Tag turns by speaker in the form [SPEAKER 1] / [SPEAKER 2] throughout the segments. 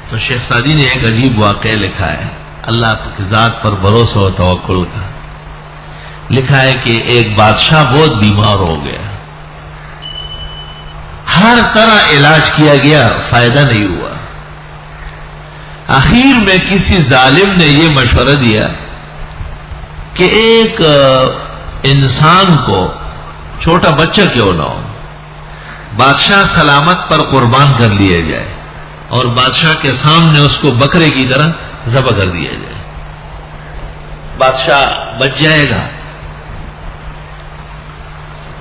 [SPEAKER 1] تو شیخ سعدی نے ایک عجیب واقعہ لکھا ہے اللہ کی ذات پر بھروسہ و توکل کا. لکھا ہے کہ ایک بادشاہ بہت بیمار ہو گیا، ہر طرح علاج کیا گیا، فائدہ نہیں ہوا. آخر میں کسی ظالم نے یہ مشورہ دیا کہ ایک انسان کو، چھوٹا بچہ کیوں نہ ہو، بادشاہ سلامت پر قربان کر لیا جائے اور بادشاہ کے سامنے اس کو بکرے کی طرح ذبح کر دیا جائے، بادشاہ بچ جائے گا.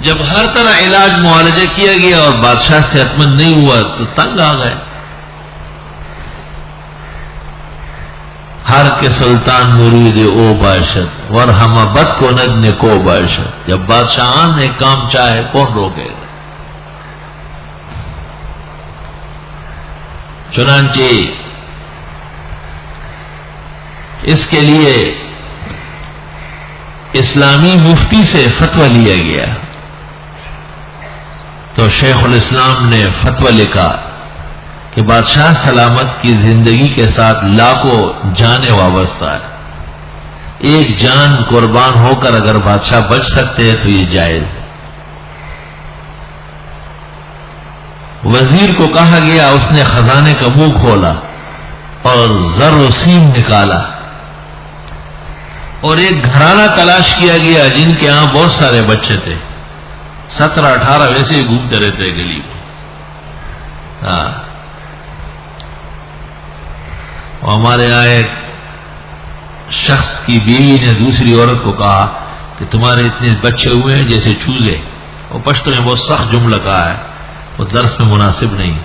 [SPEAKER 1] جب ہر طرح علاج معالجہ کیا گیا اور بادشاہ صحت مند نہیں ہوا تو تنگ آ گئے. ہر کے سلطان مرید او باشد ورحمہ بد کو ند کو باشد. جب بادشاہان نے کام چاہے کون روکے گا؟ چنانچہ اس کے لیے اسلامی مفتی سے فتویٰ لیا گیا تو شیخ الاسلام نے فتویٰ لکھا کہ بادشاہ سلامت کی زندگی کے ساتھ لاکھوں جانیں وابستہ ہے، ایک جان قربان ہو کر اگر بادشاہ بچ سکتے ہیں تو یہ جائز ہے. وزیر کو کہا گیا، اس نے خزانے کا منہ کھولا اور زر و سیم نکالا اور ایک گھرانہ تلاش کیا گیا جن کے ہاں بہت سارے بچے تھے، 17-18 ویسے ہی گھومتے رہتے گلی میں. ہمارے یہاں ایک شخص کی بیوی نے دوسری عورت کو کہا کہ تمہارے اتنے بچے ہوئے ہیں جیسے چوزے. وہ پشتو نے بہت سخت جملہ کہا ہے، وہ درس میں مناسب نہیں.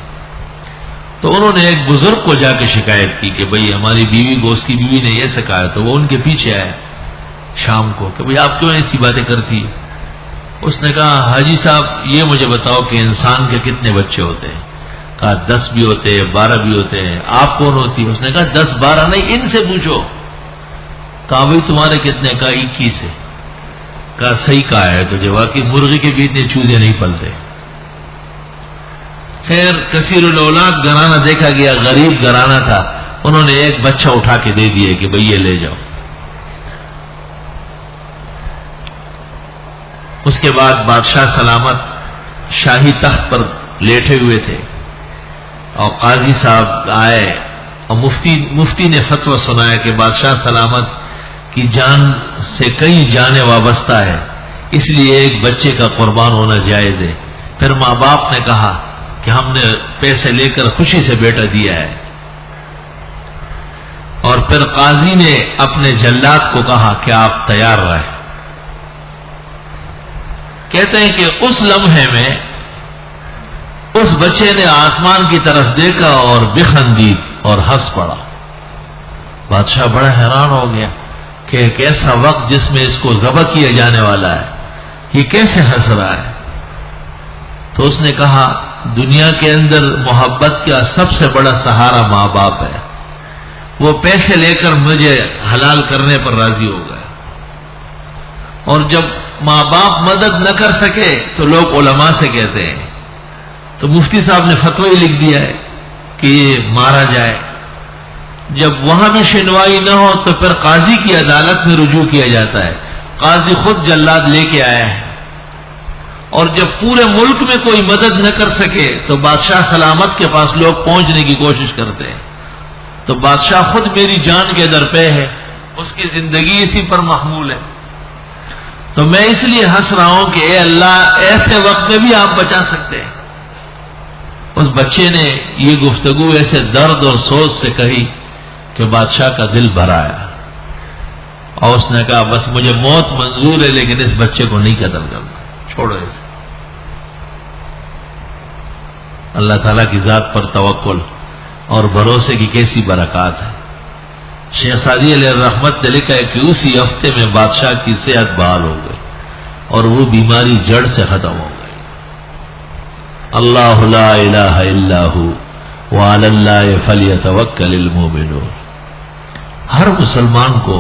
[SPEAKER 1] تو انہوں نے ایک بزرگ کو جا کے شکایت کی کہ بھئی ہماری بیوی کو اس کی بیوی نے یہ سکھایا. تو وہ ان کے پیچھے آئے شام کو کہ بھئی آپ کیوں ایسی باتیں کرتی. اس نے کہا حاجی صاحب یہ مجھے بتاؤ کہ انسان کے کتنے بچے ہوتے ہیں. کہا 10 بھی ہوتے ہیں، 12 بھی ہوتے ہیں. آپ کون ہوتی؟ اس نے کہا 10-12 نہیں، ان سے پوچھو. کہا بھئی تمہارے کتنے؟ کہا 21 ہے. کہا صحیح کہا ہے تجھے، واقعی مرغی کے بھی اتنے چوزے نہیں پلتے. خیر کثیر الاولاد گھرانہ دیکھا گیا، غریب گھرانہ تھا. انہوں نے ایک بچہ اٹھا کے دے دیے کہ بھئی یہ لے جاؤ. اس کے بعد بادشاہ سلامت شاہی تخت پر لیٹے ہوئے تھے اور قاضی صاحب آئے اور مفتی نے فتویٰ سنایا کہ بادشاہ سلامت کی جان سے کئی جانیں وابستہ ہے، اس لیے ایک بچے کا قربان ہونا جائز ہے. پھر ماں باپ نے کہا کہ ہم نے پیسے لے کر خوشی سے بیٹا دیا ہے. اور پھر قاضی نے اپنے جلاد کو کہا کہ آپ تیار رہیں. کہتے ہیں کہ اس لمحے میں اس بچے نے آسمان کی طرف دیکھا اور بخندی اور ہنس پڑا. بادشاہ بڑا حیران ہو گیا کہ ایک ایسا وقت جس میں اس کو ذبح کیا جانے والا ہے یہ کیسے ہنس رہا ہے. تو اس نے کہا دنیا کے اندر محبت کا سب سے بڑا سہارا ماں باپ ہے. وہ پیسے لے کر مجھے حلال کرنے پر راضی ہو گئے، اور جب ماں باپ مدد نہ کر سکے تو لوگ علماء سے کہتے ہیں. تو مفتی صاحب نے فتوی لکھ دیا ہے کہ یہ مارا جائے. جب وہاں بھی شنوائی نہ ہو تو پھر قاضی کی عدالت میں رجوع کیا جاتا ہے. قاضی خود جلاد لے کے آیا ہے. اور جب پورے ملک میں کوئی مدد نہ کر سکے تو بادشاہ سلامت کے پاس لوگ پہنچنے کی کوشش کرتے ہیں. تو بادشاہ خود میری جان کے در پہ ہے، اس کی زندگی اسی پر محمول ہے. تو میں اس لیے ہنس رہا ہوں کہ اے اللہ ایسے وقت میں بھی آپ بچا سکتے ہیں. اس بچے نے یہ گفتگو ایسے درد اور سوچ سے کہی کہ بادشاہ کا دل بھر آیا اور اس نے کہا بس مجھے موت منظور ہے لیکن اس بچے کو نہیں قتل کرنا، چھوڑو اسے. اللہ تعالیٰ کی ذات پر توکل اور بھروسے کی کیسی برکات ہے. شیخ سعدی علیہ الرحمت نے لکھا ہے کہ اسی ہفتے میں بادشاہ کی صحت بحال ہو گئی اور وہ بیماری جڑ سے ختم ہو گئی. اللہ لا الہ الا ہو وعلی اللہ فلیتوکل المؤمنون. ہر مسلمان کو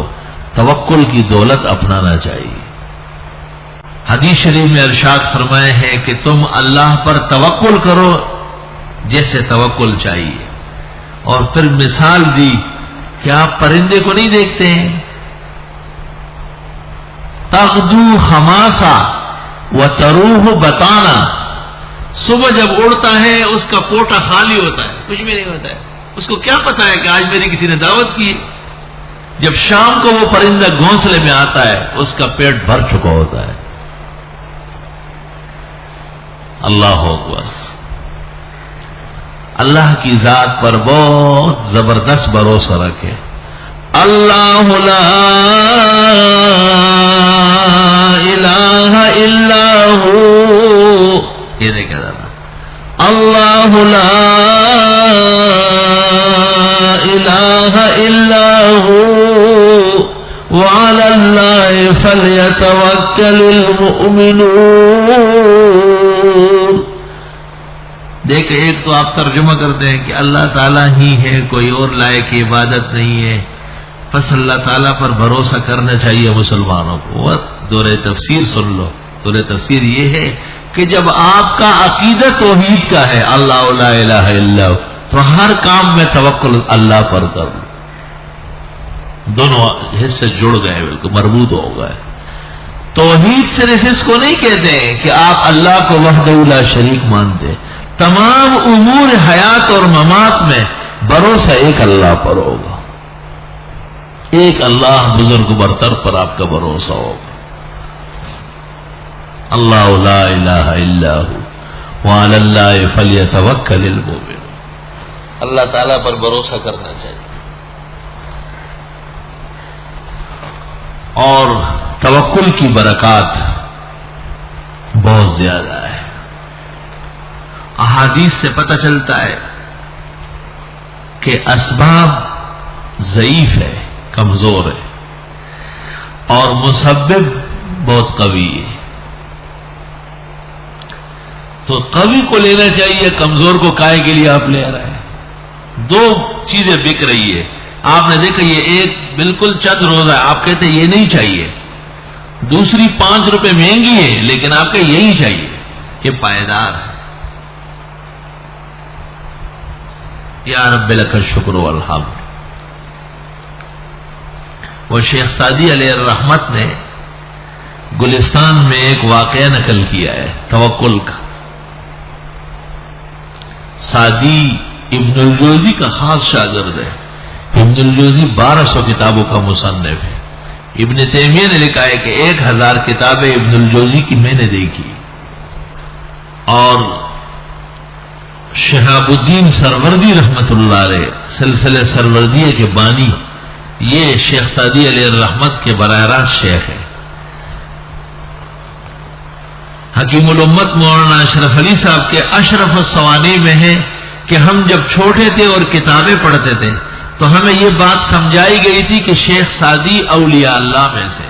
[SPEAKER 1] توکل کی دولت اپنانا چاہیے. حدیث شریف میں ارشاد فرمائے ہیں کہ تم اللہ پر توکل کرو جیسے توکل چاہیے، اور پھر مثال دی کہ آپ پرندے کو نہیں دیکھتے ہیں، تغدو خماسا وتروح بطانا، صبح جب اڑتا ہے اس کا پوٹا خالی ہوتا ہے، کچھ بھی نہیں ہوتا ہے، اس کو کیا پتا ہے کہ آج میری کسی نے دعوت کی. جب شام کو وہ پرندہ گھونسلے میں آتا ہے اس کا پیٹ بھر چکا ہوتا ہے. اللہ اکبر. اللہ کی ذات پر بہت زبردست بھروسہ رکھے. اللہ لا الہ الا ہو، یہ نہیں کہہ رہا. اللہ لا الہ الا ہو وعلی اللہ فلیتوکل المؤمنون. دیکھ، ایک تو آپ ترجمہ کرتے ہیں کہ اللہ تعالیٰ ہی ہے، کوئی اور لائق عبادت نہیں ہے، بس اللہ تعالیٰ پر بھروسہ کرنا چاہیے مسلمانوں کو. دورہ تفسیر سن لو. دورہ تفسیر یہ ہے کہ جب آپ کا عقیدہ توحید کا ہے، اللہ لا الہ الا ہو، تو ہر کام میں توکل اللہ پر کر لو. دونوں حصے جڑ گئے، بالکل مربوط ہو گئے. توحید صرف اس کو نہیں کہتے ہیں کہ آپ اللہ کو وحدہ لا شریک مانتے، تمام امور حیات اور ممات میں بھروسہ ایک اللہ پر ہوگا، ایک اللہ بزرگ برتر پر آپ کا بھروسہ ہوگا. اللہ لا الہ الا ہو وعلی اللہ فلیتوکل المؤمنون. اللہ تعالیٰ پر بھروسہ کرنا چاہیے. اور توکل کی برکات بہت زیادہ ہے. احادیث سے پتہ چلتا ہے کہ اسباب ضعیف ہے، کمزور ہے، اور مسبب بہت قوی ہے. تو قوی کو لینا چاہیے، کمزور کو کائے کے لیے آپ لے رہے ہیں. دو چیزیں بک رہی ہے. آپ نے دیکھا یہ ایک بالکل چند روزہ ہے، آپ کہتے ہیں یہ نہیں چاہیے. دوسری 5 روپے مہنگی ہے لیکن آپ کا یہی چاہیے کہ پائیدار ہے. یا رب لک الشکر والحمد. وہ شیخ سعدی علیہ الرحمت نے گلستان میں ایک واقعہ نقل کیا ہے توکل کا. سعدی ابن الجوزی کا خاص شاگرد ہے. ابن الجوزی 1200 کتابوں کا مصنف ہے. ابن تیمیہ نے لکھا ہے کہ 1000 کتابیں ابن الجوزی کی میں نے دیکھی. اور شہاب الدین سروردی رحمت اللہ علیہ سلسلہ سروردیہ کے بانی، یہ شیخ سعدی علیہ الرحمت کے براہ راست شیخ ہے. حکیم الامت مولانا اشرف علی صاحب کے اشرف الصوانی میں ہے کہ ہم جب چھوٹے تھے اور کتابیں پڑھتے تھے تو ہمیں یہ بات سمجھائی گئی تھی کہ شیخ سعدی اولیاء اللہ میں سے،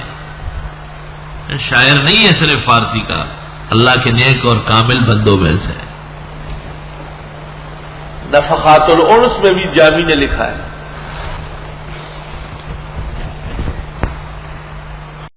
[SPEAKER 1] شاعر نہیں ہے صرف فارسی کا، اللہ کے نیک اور کامل بندوں میں سے. نفحات الانس میں بھی جامی نے لکھا ہے